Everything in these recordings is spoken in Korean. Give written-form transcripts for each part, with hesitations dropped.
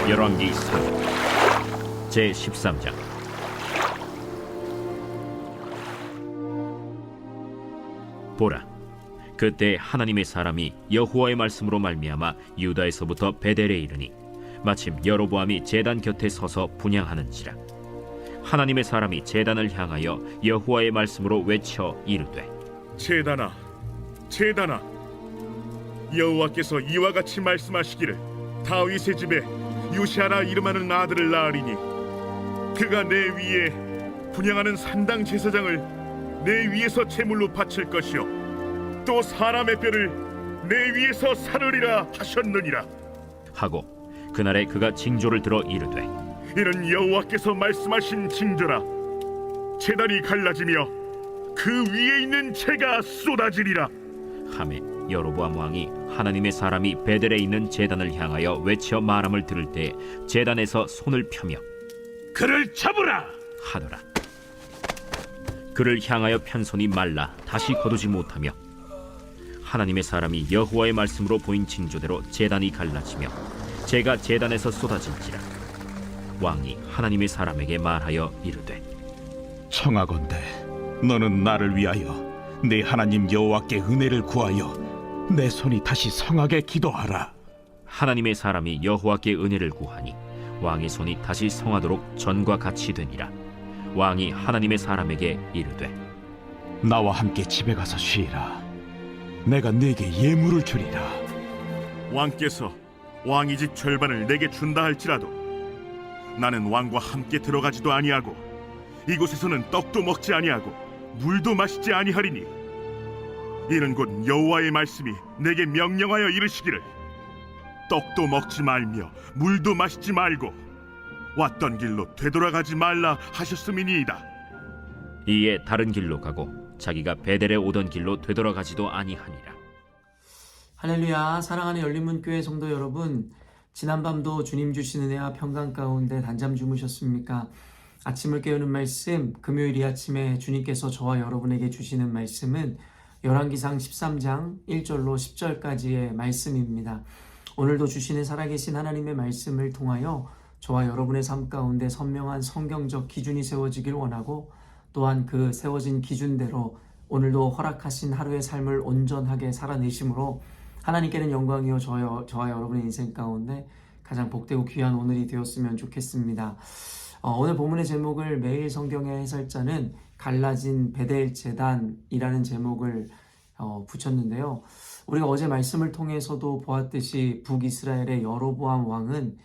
열왕기상 제13장. 보라, 그때 하나님의 사람이 여호와의 말씀으로 말미암아 유다에서부터 베델에 이르니 마침 여로보암이 제단 곁에 서서 분향하는지라. 하나님의 사람이 제단을 향하여 여호와의 말씀으로 외쳐 이르되, 제단아, 제단아, 여호와께서 이와 같이 말씀하시기를 다윗의 집에 요시아라 이름하는 아들을 낳으리니 그가 내 위에 분향하는 산당 제사장을 내 위에서 제물로 바칠 것이요 또 사람의 뼈를 내 위에서 사르리라 하셨느니라 하고 그날에 그가 징조를 들어 이르되, 이는 여호와께서 말씀하신 징조라. 제단이 갈라지며 그 위에 있는 재가 쏟아지리라 하매 여로보암 왕이 하나님의 사람이 베델에 있는 제단을 향하여 외쳐 말함을 들을 때 제단에서 손을 펴며 그를 잡으라 하더라. 그를 향하여 편 손이 말라 다시 거두지 못하며 하나님의 사람이 여호와의 말씀으로 보인 징조대로 제단이 갈라지며 재가 제단에서 쏟아질지라. 왕이 하나님의 사람에게 말하여 이르되, 청하건대 너는 나를 위하여 내 하나님 여호와께 은혜를 구하여 내 손이 다시 성하게 기도하라. 하나님의 사람이 여호와께 은혜를 구하니 왕의 손이 다시 성하도록 전과 같이 되니라. 왕이 하나님의 사람에게 이르되, 나와 함께 집에 가서 쉬라. 내가 네게 예물을 주리라. 왕께서 왕의 집 절반을 내게 준다 할지라도 나는 왕과 함께 들어가지도 아니하고 이곳에서는 떡도 먹지 아니하고 물도 마시지 아니하리니 이는 곧 여호와의 말씀이 내게 명령하여 이르시기를 떡도 먹지 말며 물도 마시지 말고 왔던 길로 되돌아가지 말라 하셨음이니이다. 이에 다른 길로 가고 자기가 베델에 오던 길로 되돌아가지도 아니하니라. 할렐루야. 사랑하는 열린문교회 성도 여러분, 지난밤도 주님 주신 은혜와 평강 가운데 단잠 주무셨습니까? 아침을 깨우는 말씀, 금요일 이 아침에 주님께서 저와 여러분에게 주시는 말씀은 열왕기상 13장 1절로 10절까지의 말씀입니다. 오늘도 주시는 살아계신 하나님의 말씀을 통하여 저와 여러분의 삶 가운데 선명한 성경적 기준이 세워지길 원하고, 또한 그 세워진 기준대로 오늘도 허락하신 하루의 삶을 온전하게 살아내심으로 하나님께는 영광이요 저와 여러분의 인생 가운데 가장 복되고 귀한 오늘이 되었으면 좋겠습니다. 오늘 본문의 제목을 매일 성경의 해설자는 갈라진 베델 제단이라는 제목을 붙였는데요. 우리가 어제 말씀을 통해서도 보았듯이 북이스라엘의 여로보암 왕은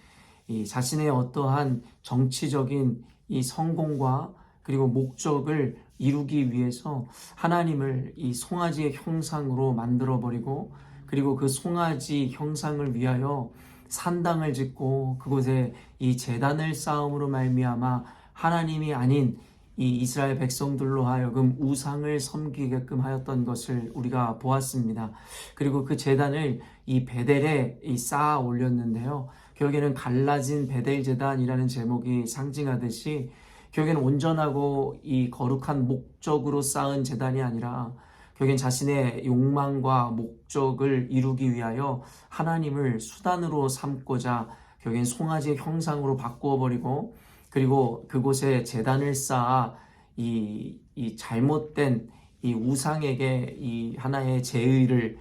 이 자신의 어떠한 정치적인 이 성공과 그리고 목적을 이루기 위해서 하나님을 이 송아지의 형상으로 만들어버리고, 그리고 그 송아지 형상을 위하여 산당을 짓고 그곳에 이 제단을 쌓음으로 말미암아 하나님이 아닌 이 이스라엘 백성들로 하여금 우상을 섬기게끔 하였던 것을 우리가 보았습니다. 그리고 그 제단을 이 베델에 쌓아 올렸는데요. 결국에는 갈라진 베델 제단이라는 제목이 상징하듯이 결국에는 온전하고 이 거룩한 목적으로 쌓은 제단이 아니라 결국엔 자신의 욕망과 목적을 이루기 위하여 하나님을 수단으로 삼고자 결국엔 송아지의 형상으로 바꾸어버리고, 그리고 그곳에 제단을 쌓아 이 잘못된 이 우상에게 이 하나의 제의를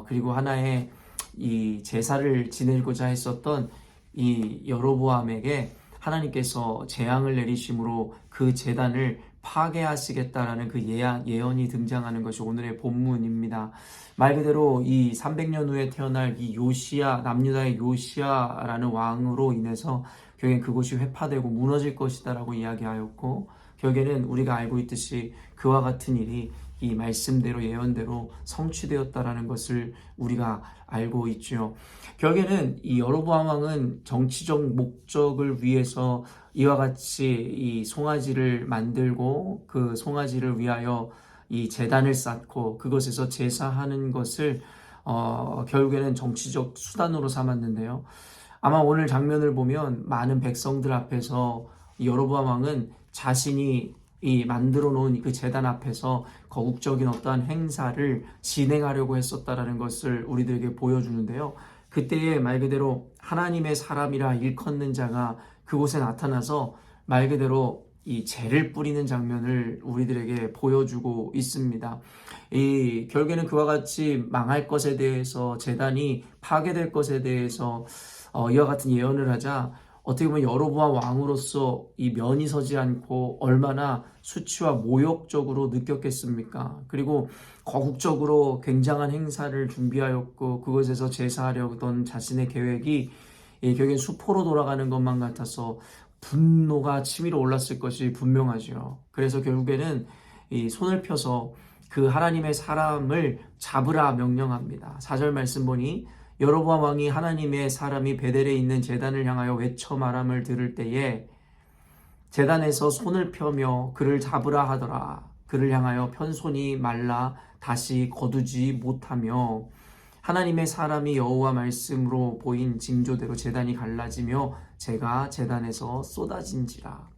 그리고 하나의 이 제사를 지내고자 했었던 이 여로보암에게 하나님께서 재앙을 내리심으로 그 제단을 파괴하시겠다라는 그 예언이 등장하는 것이 오늘의 본문입니다. 말 그대로 이 300년 후에 태어날 이 요시야, 남유다의 요시야라는 왕으로 인해서 결국엔 그곳이 회파되고 무너질 것이다라고 이야기하였고, 결국에는 우리가 알고 있듯이 그와 같은 일이 이 말씀대로 예언대로 성취되었다라는 것을 우리가 알고 있죠. 결국에는 이 여로보암 왕은 정치적 목적을 위해서 이와 같이 이 송아지를 만들고 그 송아지를 위하여 이 제단을 쌓고 그것에서 제사하는 것을 결국에는 정치적 수단으로 삼았는데요. 아마 오늘 장면을 보면 많은 백성들 앞에서 여로보암 왕은 자신이 이 만들어 놓은 그 제단 앞에서 거국적인 어떠한 행사를 진행하려고 했었다라는 것을 우리들에게 보여주는데요. 그때에 말 그대로 하나님의 사람이라 일컫는 자가 그곳에 나타나서 말 그대로 이 재를 뿌리는 장면을 우리들에게 보여주고 있습니다. 이 결국에는 그와 같이 망할 것에 대해서, 제단이 파괴될 것에 대해서 이와 같은 예언을 하자 어떻게 보면 여로보암 왕으로서 이 면이 서지 않고 얼마나 수치와 모욕적으로 느꼈겠습니까? 그리고 거국적으로 굉장한 행사를 준비하였고 그것에서 제사하려던 자신의 계획이 결국엔 수포로 돌아가는 것만 같아서 분노가 치밀어 올랐을 것이 분명하죠. 그래서 결국에는 이 손을 펴서 그 하나님의 사람을 잡으라 명령합니다. 4절 말씀 보니 여로보암 왕이 하나님의 사람이 베델에 있는 제단을 향하여 외쳐 말함을 들을 때에 제단에서 손을 펴며 그를 잡으라 하더라. 그를 향하여 편손이 말라 다시 거두지 못하며 하나님의 사람이 여호와 말씀으로 보인 징조대로 제단이 갈라지며 제가 제단에서 쏟아진지라.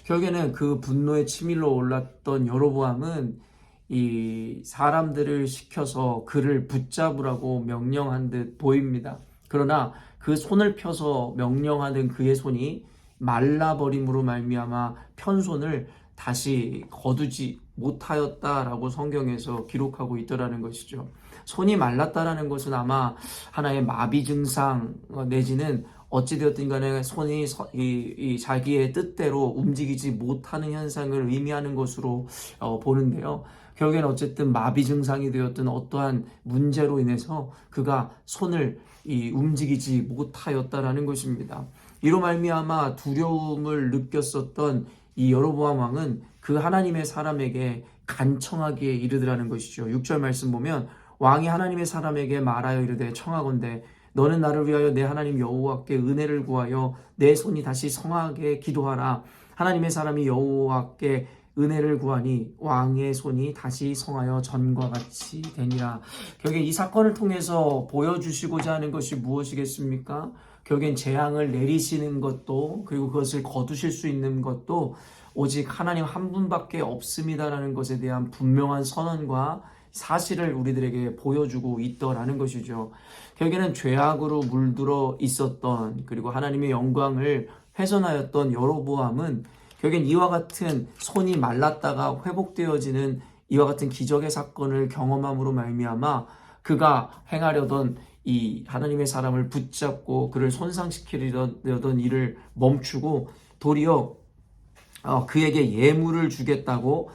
결국에는 그 분노에 치밀러 올랐던 여로보암은 이 사람들을 시켜서 그를 붙잡으라고 명령한 듯 보입니다. 그러나 그 손을 펴서 명령하는 그의 손이 말라버림으로 말미암아 편손을 다시 거두지 못하였다라고 성경에서 기록하고 있더라는 것이죠. 손이 말랐다라는 것은 아마 하나의 마비 증상 내지는 어찌되었든 간에 손이 자기의 뜻대로 움직이지 못하는 현상을 의미하는 것으로 보는데요. 결국엔 어쨌든 마비 증상이 되었던 어떠한 문제로 인해서 그가 손을 움직이지 못하였다라는 것입니다. 이로 말미암아 두려움을 느꼈었던 이 여로보암 왕은 그 하나님의 사람에게 간청하기에 이르더라는 것이죠. 6절 말씀 보면 왕이 하나님의 사람에게 말하여 이르되 청하건대 너는 나를 위하여 내 하나님 여호와께 은혜를 구하여 내 손이 다시 성하게 기도하라. 하나님의 사람이 여호와께 은혜를 구하니 왕의 손이 다시 성하여 전과 같이 되니라. 결국에 이 사건을 통해서 보여주시고자 하는 것이 무엇이겠습니까? 결국엔 재앙을 내리시는 것도 그리고 그것을 거두실 수 있는 것도 오직 하나님 한 분밖에 없습니다라는 것에 대한 분명한 선언과 사실을 우리들에게 보여주고 있더라는 것이죠. 결국에는 죄악으로 물들어 있었던 그리고 하나님의 영광을 훼손하였던 여로보암은 결국엔 이와 같은 손이 말랐다가 회복되어지는 이와 같은 기적의 사건을 경험함으로 말미암아 그가 행하려던 이 하나님의 사람을 붙잡고 그를 손상시키려던 일을 멈추고 도리어 그에게 예물을 주겠다고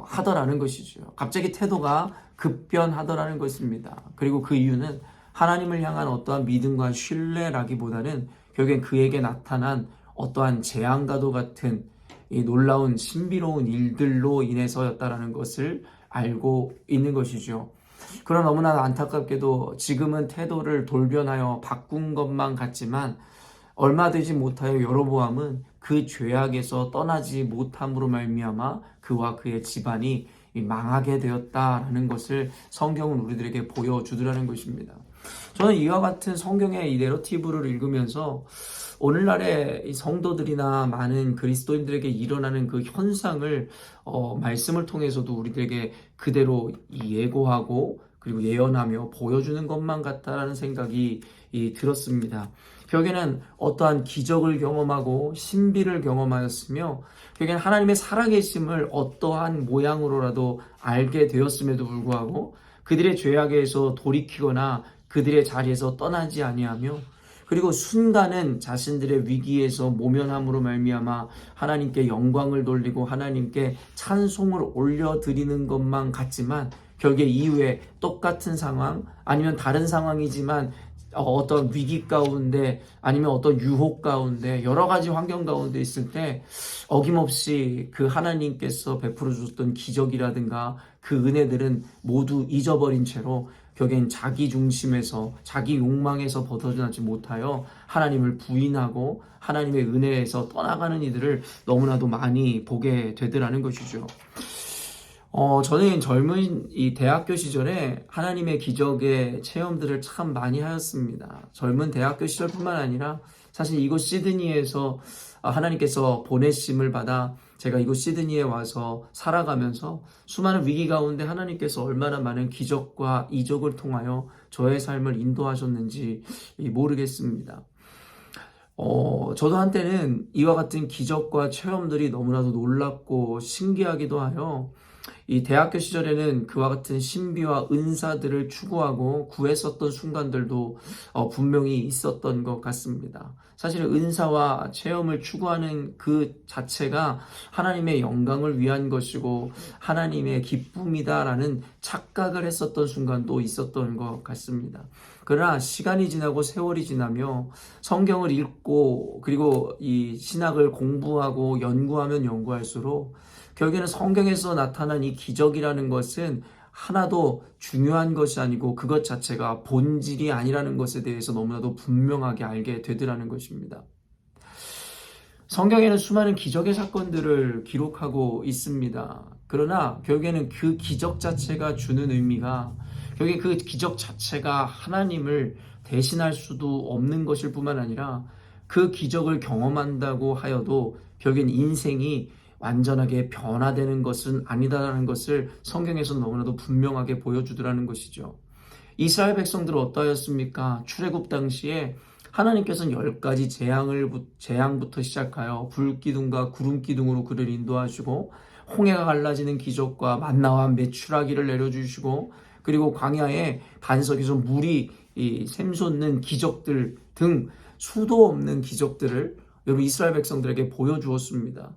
하더라는 것이죠. 갑자기 태도가 급변하더라는 것입니다. 그리고 그 이유는 하나님을 향한 어떠한 믿음과 신뢰라기보다는 결국엔 그에게 나타난 어떠한 재앙과도 같은 이 놀라운 신비로운 일들로 인해서였다라는 것을 알고 있는 것이죠. 그러나 너무나 안타깝게도 지금은 태도를 돌변하여 바꾼 것만 같지만 얼마 되지 못하여 여로보암은 그 죄악에서 떠나지 못함으로 말미암아 그와 그의 집안이 망하게 되었다라는 것을 성경은 우리들에게 보여주더라는 것입니다. 저는 이와 같은 성경의 이 내러티브를 읽으면서 오늘날의 이 성도들이나 많은 그리스도인들에게 일어나는 그 현상을 말씀을 통해서도 우리들에게 그대로 예고하고 그리고 예언하며 보여주는 것만 같다라는 생각이 들었습니다. 결국에는 어떠한 기적을 경험하고 신비를 경험하였으며 결국에는 하나님의 살아계심을 어떠한 모양으로라도 알게 되었음에도 불구하고 그들의 죄악에서 돌이키거나 그들의 자리에서 떠나지 아니하며 그리고 순간은 자신들의 위기에서 모면함으로 말미암아 하나님께 영광을 돌리고 하나님께 찬송을 올려드리는 것만 같지만 결국에 이후에 똑같은 상황 아니면 다른 상황이지만 어떤 위기 가운데 아니면 어떤 유혹 가운데 여러 가지 환경 가운데 있을 때 어김없이 그 하나님께서 베풀어 주셨던 기적이라든가 그 은혜들은 모두 잊어버린 채로 결국엔 자기 중심에서 자기 욕망에서 벗어나지 못하여 하나님을 부인하고 하나님의 은혜에서 떠나가는 이들을 너무나도 많이 보게 되더라는 것이죠. 저는 젊은 이 대학교 시절에 하나님의 기적의 체험들을 참 많이 하였습니다. 젊은 대학교 시절뿐만 아니라 사실 이곳 시드니에서 하나님께서 보내심을 받아 제가 이곳 시드니에 와서 살아가면서 수많은 위기 가운데 하나님께서 얼마나 많은 기적과 이적을 통하여 저의 삶을 인도하셨는지 모르겠습니다. 저도 한때는 이와 같은 기적과 체험들이 너무나도 놀랍고 신기하기도 하여 이 대학교 시절에는 그와 같은 신비와 은사들을 추구하고 구했었던 순간들도 분명히 있었던 것 같습니다. 사실은 은사와 체험을 추구하는 그 자체가 하나님의 영광을 위한 것이고 하나님의 기쁨이다라는 착각을 했었던 순간도 있었던 것 같습니다. 그러나 시간이 지나고 세월이 지나며 성경을 읽고 그리고 이 신학을 공부하고 연구하면 연구할수록 결국에는 성경에서 나타난 이 기적이라는 것은 하나도 중요한 것이 아니고 그것 자체가 본질이 아니라는 것에 대해서 너무나도 분명하게 알게 되더라는 것입니다. 성경에는 수많은 기적의 사건들을 기록하고 있습니다. 그러나 결국에는 그 기적 자체가 주는 의미가 결국에 그 기적 자체가 하나님을 대신할 수도 없는 것일 뿐만 아니라 그 기적을 경험한다고 하여도 결국엔 인생이 완전하게 변화되는 것은 아니다라는 것을 성경에서 너무나도 분명하게 보여주더라는 것이죠. 이스라엘 백성들은 어떠하였습니까? 출애굽 당시에 하나님께서는 10가지 재앙부터 시작하여 불기둥과 구름기둥으로 그를 인도하시고 홍해가 갈라지는 기적과 만나와 메추라기를 내려주시고 그리고 광야에 반석에서 물이 샘솟는 기적들 등 수도 없는 기적들을 여러분 이스라엘 백성들에게 보여주었습니다.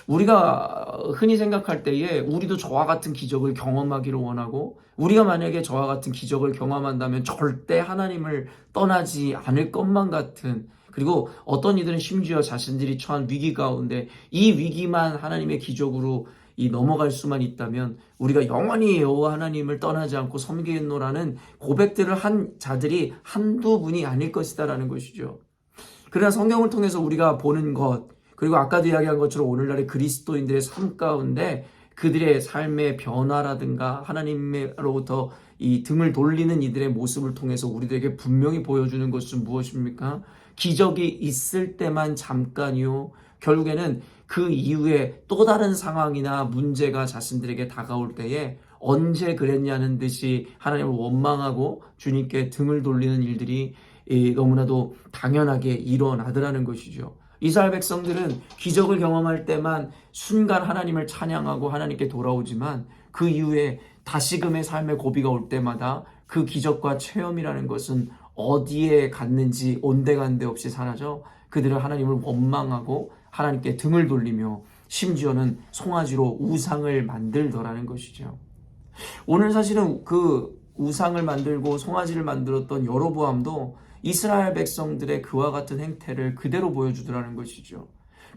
우리가 흔히 생각할 때에 우리도 저와 같은 기적을 경험하기를 원하고 우리가 만약에 저와 같은 기적을 경험한다면 절대 하나님을 떠나지 않을 것만 같은 그리고 어떤 이들은 심지어 자신들이 처한 위기 가운데 이 위기만 하나님의 기적으로 넘어갈 수만 있다면 우리가 영원히 여호와 하나님을 떠나지 않고 섬기겠노라는 고백들을 한 자들이 한두 분이 아닐 것이다라는 것이죠. 그러나 성경을 통해서 우리가 보는 것 그리고 아까도 이야기한 것처럼 오늘날의 그리스도인들의 삶 가운데 그들의 삶의 변화라든가 하나님으로부터 이 등을 돌리는 이들의 모습을 통해서 우리들에게 분명히 보여주는 것은 무엇입니까? 기적이 있을 때만 잠깐이요. 결국에는 그 이후에 또 다른 상황이나 문제가 자신들에게 다가올 때에 언제 그랬냐는 듯이 하나님을 원망하고 주님께 등을 돌리는 일들이 너무나도 당연하게 일어나더라는 것이죠. 이스라엘 백성들은 기적을 경험할 때만 순간 하나님을 찬양하고 하나님께 돌아오지만 그 이후에 다시금의 삶의 고비가 올 때마다 그 기적과 체험이라는 것은 어디에 갔는지 온데간데 없이 사라져 그들은 하나님을 원망하고 하나님께 등을 돌리며 심지어는 송아지로 우상을 만들더라는 것이죠. 오늘 사실은 그 우상을 만들고 송아지를 만들었던 여로보암도 이스라엘 백성들의 그와 같은 행태를 그대로 보여주더라는 것이죠.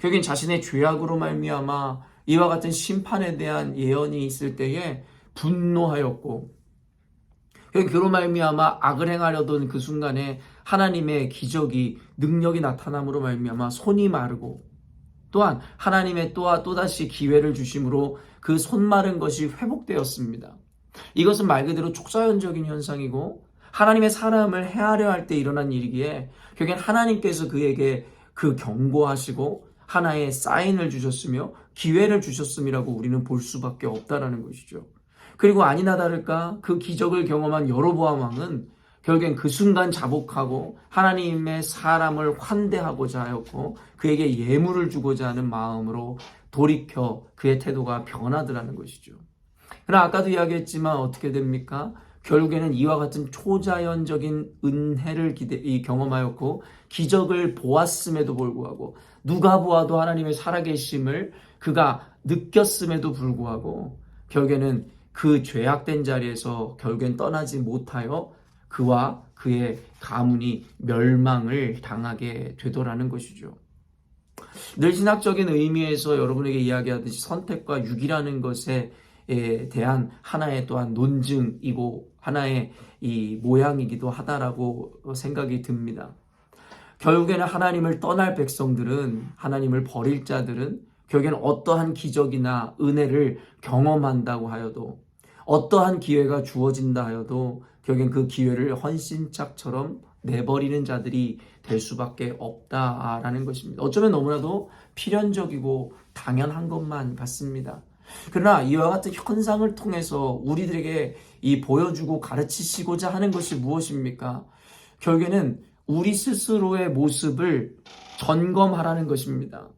결국엔 자신의 죄악으로 말미암아 이와 같은 심판에 대한 예언이 있을 때에 분노하였고 결국 그로 말미암아 악을 행하려던 그 순간에 하나님의 기적이 능력이 나타남으로 말미암아 손이 마르고 또한 하나님의 또다시 기회를 주심으로 그 손 마른 것이 회복되었습니다. 이것은 말 그대로 촉자연적인 현상이고 하나님의 사람을 해하려 할 때 일어난 일이기에 결국엔 하나님께서 그에게 그 경고하시고 하나의 사인을 주셨으며 기회를 주셨음이라고 우리는 볼 수밖에 없다라는 것이죠. 그리고 아니나 다를까 그 기적을 경험한 여로보암 왕은 결국엔 그 순간 자복하고 하나님의 사람을 환대하고자 하였고 그에게 예물을 주고자 하는 마음으로 돌이켜 그의 태도가 변하더라는 것이죠. 그러나 아까도 이야기했지만 어떻게 됩니까? 결국에는 이와 같은 초자연적인 은혜를 경험하였고 기적을 보았음에도 불구하고 누가 보아도 하나님의 살아계심을 그가 느꼈음에도 불구하고 결국에는 그 죄악된 자리에서 결국엔 떠나지 못하여 그와 그의 가문이 멸망을 당하게 되더라는 것이죠. 늘 신학적인 의미에서 여러분에게 이야기하듯이 선택과 유기라는 것에 대한 하나의 또한 논증이고 하나의 이 모양이기도 하다라고 생각이 듭니다. 결국에는 하나님을 떠날 백성들은 하나님을 버릴 자들은 결국에는 어떠한 기적이나 은혜를 경험한다고 하여도 어떠한 기회가 주어진다 하여도 결국엔 그 기회를 헌신짝처럼 내버리는 자들이 될 수밖에 없다라는 것입니다. 어쩌면 너무나도 필연적이고 당연한 것만 같습니다. 그러나 이와 같은 현상을 통해서 우리들에게 이 보여주고 가르치시고자 하는 것이 무엇입니까? 결국에는 우리 스스로의 모습을 점검하라는 것입니다.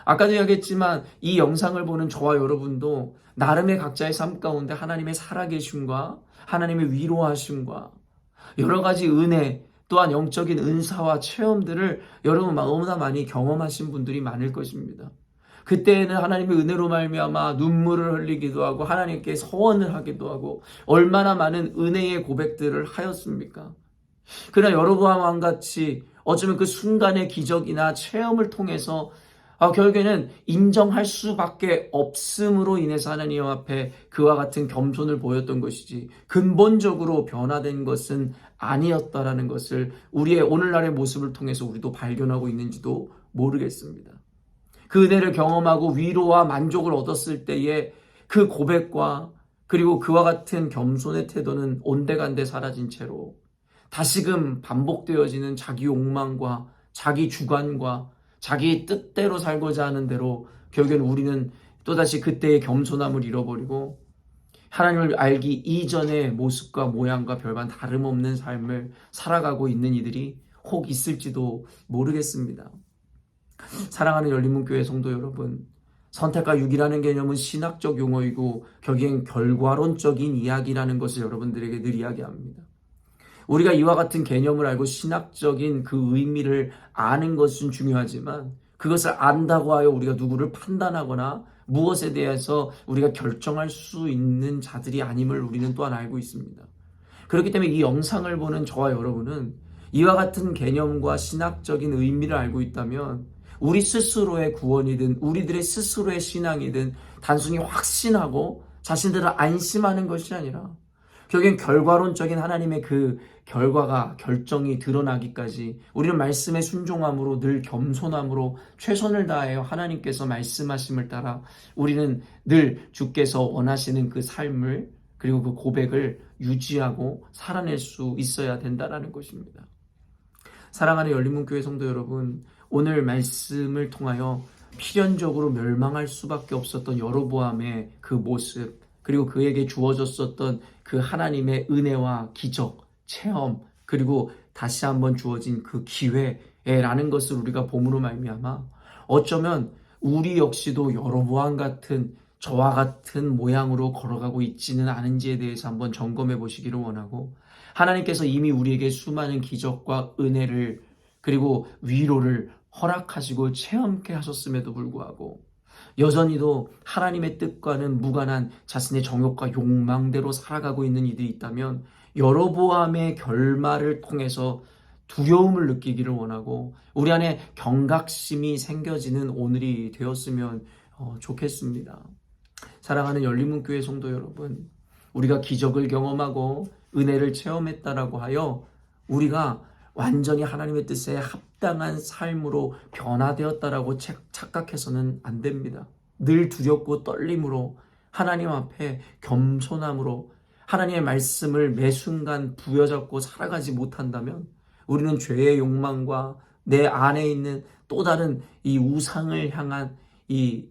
아까도 이야기했지만 이 영상을 보는 저와 여러분도 나름의 각자의 삶 가운데 하나님의 살아계심과 하나님의 위로하심과 여러 가지 은혜 또한 영적인 은사와 체험들을 여러분 너무나 많이 경험하신 분들이 많을 것입니다. 그때에는 하나님의 은혜로 말미암아 눈물을 흘리기도 하고 하나님께 서원을 하기도 하고 얼마나 많은 은혜의 고백들을 하였습니까? 그러나 여로보암 왕같이 어쩌면 그 순간의 기적이나 체험을 통해서 결국에는 인정할 수밖에 없음으로 인해서 하나님 앞에 그와 같은 겸손을 보였던 것이지 근본적으로 변화된 것은 아니었다라는 것을 우리의 오늘날의 모습을 통해서 우리도 발견하고 있는지도 모르겠습니다. 그 은혜를 경험하고 위로와 만족을 얻었을 때의 그 고백과 그리고 그와 같은 겸손의 태도는 온데간데 사라진 채로 다시금 반복되어지는 자기 욕망과 자기 주관과 자기 뜻대로 살고자 하는 대로 결국엔 우리는 또다시 그때의 겸손함을 잃어버리고 하나님을 알기 이전의 모습과 모양과 별반 다름없는 삶을 살아가고 있는 이들이 혹 있을지도 모르겠습니다. 사랑하는 열린문교회 성도 여러분, 선택과 유기라는 개념은 신학적 용어이고 결국엔 결과론적인 이야기라는 것을 여러분들에게 늘 이야기합니다. 우리가 이와 같은 개념을 알고 신학적인 그 의미를 아는 것은 중요하지만 그것을 안다고 하여 우리가 누구를 판단하거나 무엇에 대해서 우리가 결정할 수 있는 자들이 아님을 우리는 또한 알고 있습니다. 그렇기 때문에 이 영상을 보는 저와 여러분은 이와 같은 개념과 신학적인 의미를 알고 있다면 우리 스스로의 구원이든 우리들의 스스로의 신앙이든 단순히 확신하고 자신들을 안심하는 것이 아니라 결국엔 결과론적인 하나님의 그 결과가 결정이 드러나기까지 우리는 말씀에 순종함으로 늘 겸손함으로 최선을 다하여 하나님께서 말씀하심을 따라 우리는 늘 주께서 원하시는 그 삶을 그리고 그 고백을 유지하고 살아낼 수 있어야 된다는 것입니다. 사랑하는 열린문교회 성도 여러분, 오늘 말씀을 통하여 필연적으로 멸망할 수밖에 없었던 여로보암의 그 모습 그리고 그에게 주어졌었던 그 하나님의 은혜와 기적, 체험 그리고 다시 한번 주어진 그 기회라는 것을 우리가 봄으로 말미암아 어쩌면 우리 역시도 여로보암 같은 저와 같은 모양으로 걸어가고 있지는 않은지에 대해서 한번 점검해 보시기를 원하고 하나님께서 이미 우리에게 수많은 기적과 은혜를 그리고 위로를 허락하시고 체험케 하셨음에도 불구하고 여전히도 하나님의 뜻과는 무관한 자신의 정욕과 욕망대로 살아가고 있는 이들이 있다면 여로보암의 결말을 통해서 두려움을 느끼기를 원하고 우리 안에 경각심이 생겨지는 오늘이 되었으면 좋겠습니다. 사랑하는 열린문교회 성도 여러분, 우리가 기적을 경험하고 은혜를 체험했다라고 하여 우리가 완전히 하나님의 뜻에 합당한 삶으로 변화되었다라고 착각해서는 안 됩니다. 늘 두렵고 떨림으로 하나님 앞에 겸손함으로 하나님의 말씀을 매 순간 부여잡고 살아가지 못한다면 우리는 죄의 욕망과 내 안에 있는 또 다른 이 우상을 향한 이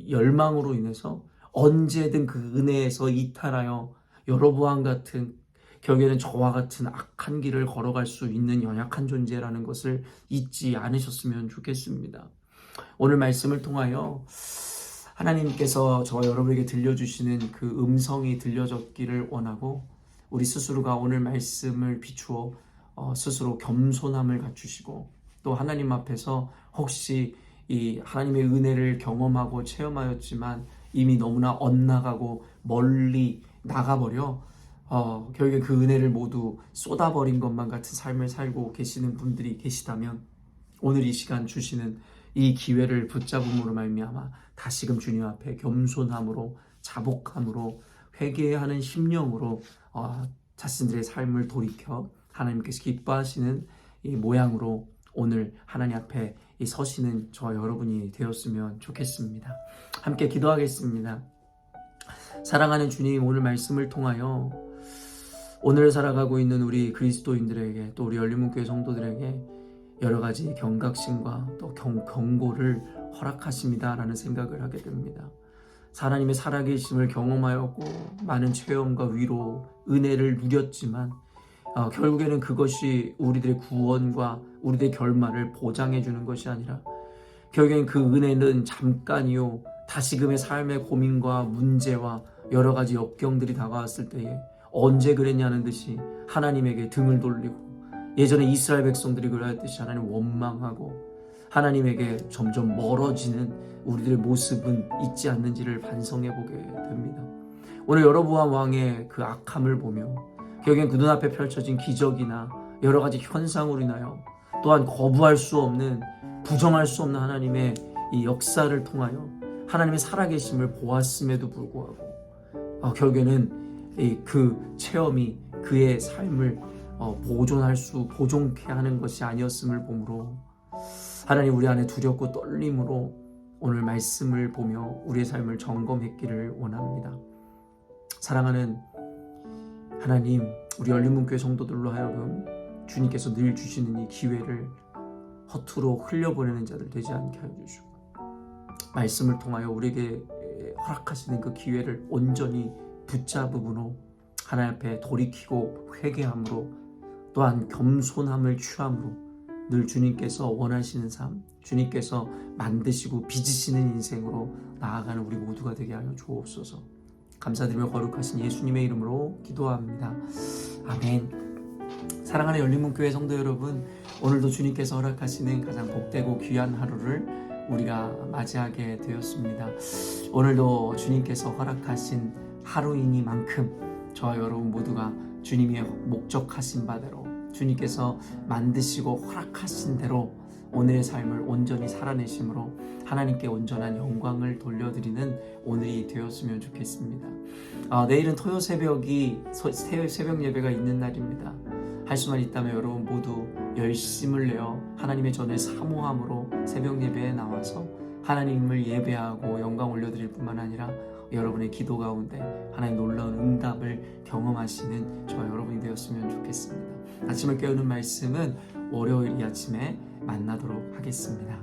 열망으로 인해서 언제든 그 은혜에서 이탈하여 여로보암 같은 결국에는 저와 같은 악한 길을 걸어갈 수 있는 연약한 존재라는 것을 잊지 않으셨으면 좋겠습니다. 오늘 말씀을 통하여 하나님께서 저와 여러분에게 들려주시는 그 음성이 들려졌기를 원하고 우리 스스로가 오늘 말씀을 비추어 스스로 겸손함을 갖추시고 또 하나님 앞에서 혹시 이 하나님의 은혜를 경험하고 체험하였지만 이미 너무나 엇나가고 멀리 나가버려 결국에 그 은혜를 모두 쏟아버린 것만 같은 삶을 살고 계시는 분들이 계시다면 오늘 이 시간 주시는 이 기회를 붙잡음으로 말미암아 다시금 주님 앞에 겸손함으로 자복함으로 회개하는 심령으로 자신들의 삶을 돌이켜 하나님께서 기뻐하시는 이 모양으로 오늘 하나님 앞에 이 서시는 저와 여러분이 되었으면 좋겠습니다. 함께 기도하겠습니다. 사랑하는 주님, 오늘 말씀을 통하여 오늘 살아가고 있는 우리 그리스도인들에게 또 우리 열린문교회 성도들에게 여러 가지 경각심과 또 경고를 허락하십니다라는 생각을 하게 됩니다. 하나님의 살아계심을 경험하였고 많은 체험과 위로, 은혜를 누렸지만 결국에는 그것이 우리들의 구원과 우리들의 결말을 보장해 주는 것이 아니라 결국엔 그 은혜는 잠깐이요, 다시금의 삶의 고민과 문제와 여러 가지 역경들이 다가왔을 때에 언제 그랬냐는 듯이 하나님에게 등을 돌리고, 예전에 이스라엘 백성들이 그러했듯이 하나님 원망하고 하나님에게 점점 멀어지는 우리들의 모습은 있지 않는지를 반성해 보게 됩니다. 오늘 여로보암 왕의 그 악함을 보며 결국엔 그 눈앞에 펼쳐진 기적이나 여러 가지 현상으로 인하여 또한 거부할 수 없는, 부정할 수 없는 하나님의 이 역사를 통하여 하나님의 살아계심을 보았음에도 불구하고 결국에는 그 체험이 그의 삶을 보존케 하는 것이 아니었음을 보므로 하나님, 우리 안에 두렵고 떨림으로 오늘 말씀을 보며 우리의 삶을 점검했기를 원합니다. 사랑하는 하나님, 우리 열린문교회 성도들로 하여금 주님께서 늘 주시는 이 기회를 허투루 흘려보내는 자들 되지 않게 하여 주시고, 말씀을 통하여 우리에게 허락하시는 그 기회를 온전히 붙잡음으로 하나님 앞에 돌이키고 회개함으로, 또한 겸손함을 취함으로 늘 주님께서 원하시는 삶, 주님께서 만드시고 빚으시는 인생으로 나아가는 우리 모두가 되게 하여 주옵소서. 감사드리며 거룩하신 예수님의 이름으로 기도합니다. 아멘. 사랑하는 열린문교회 성도 여러분, 오늘도 주님께서 허락하시는 가장 복되고 귀한 하루를 우리가 맞이하게 되었습니다. 오늘도 주님께서 허락하신 하루이니만큼 저와 여러분 모두가 주님이 목적하신 바대로, 주님께서 만드시고 허락하신 대로 오늘의 삶을 온전히 살아내심으로 하나님께 온전한 영광을 돌려드리는 오늘이 되었으면 좋겠습니다. 내일은 토요 새벽 예배가 있는 날입니다. 할 수만 있다면 여러분 모두 열심을 내어 하나님의 전을 사모함으로 새벽 예배에 나와서 하나님을 예배하고 영광 올려드릴 뿐만 아니라 여러분의 기도 가운데 하나님 놀라운 응답을 경험하시는 저와 여러분이 되었으면 좋겠습니다. 아침을 깨우는 말씀은 월요일 이 아침에 만나도록 하겠습니다.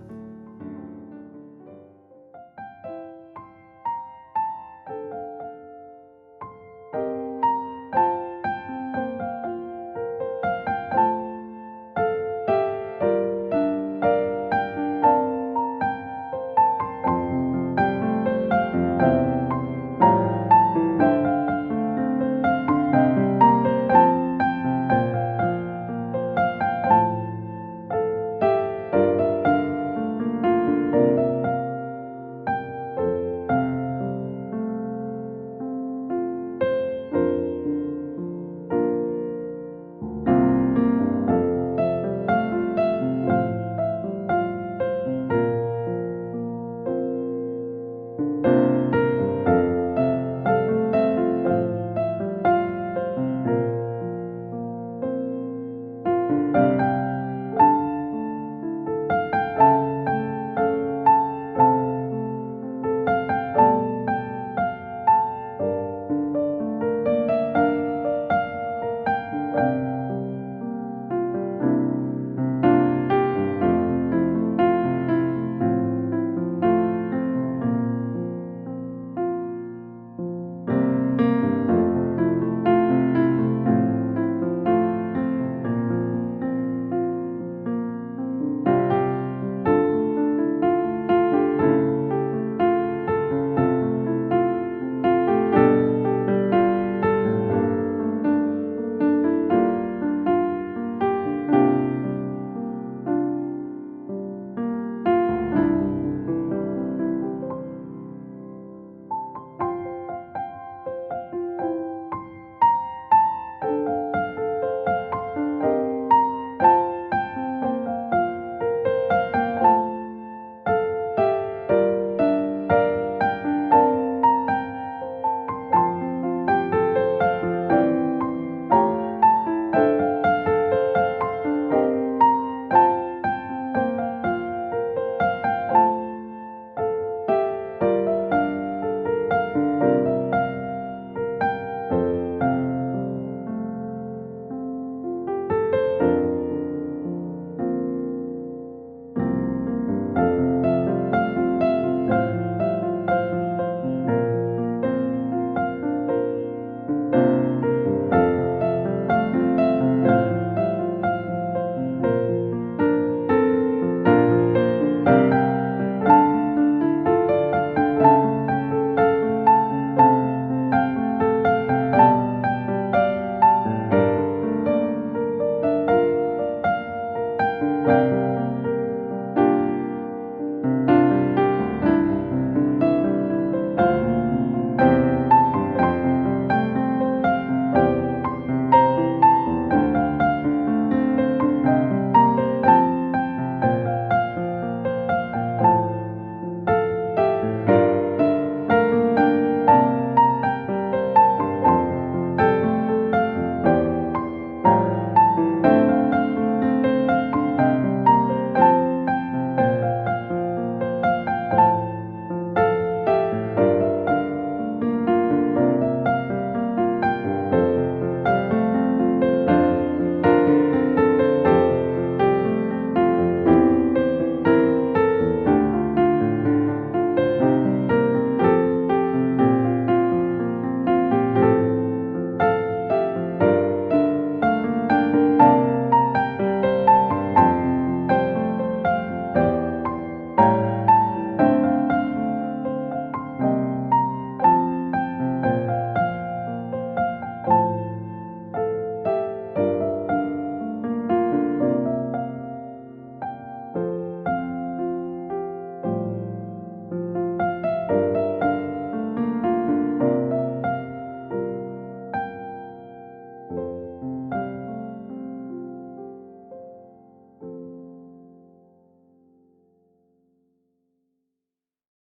주님.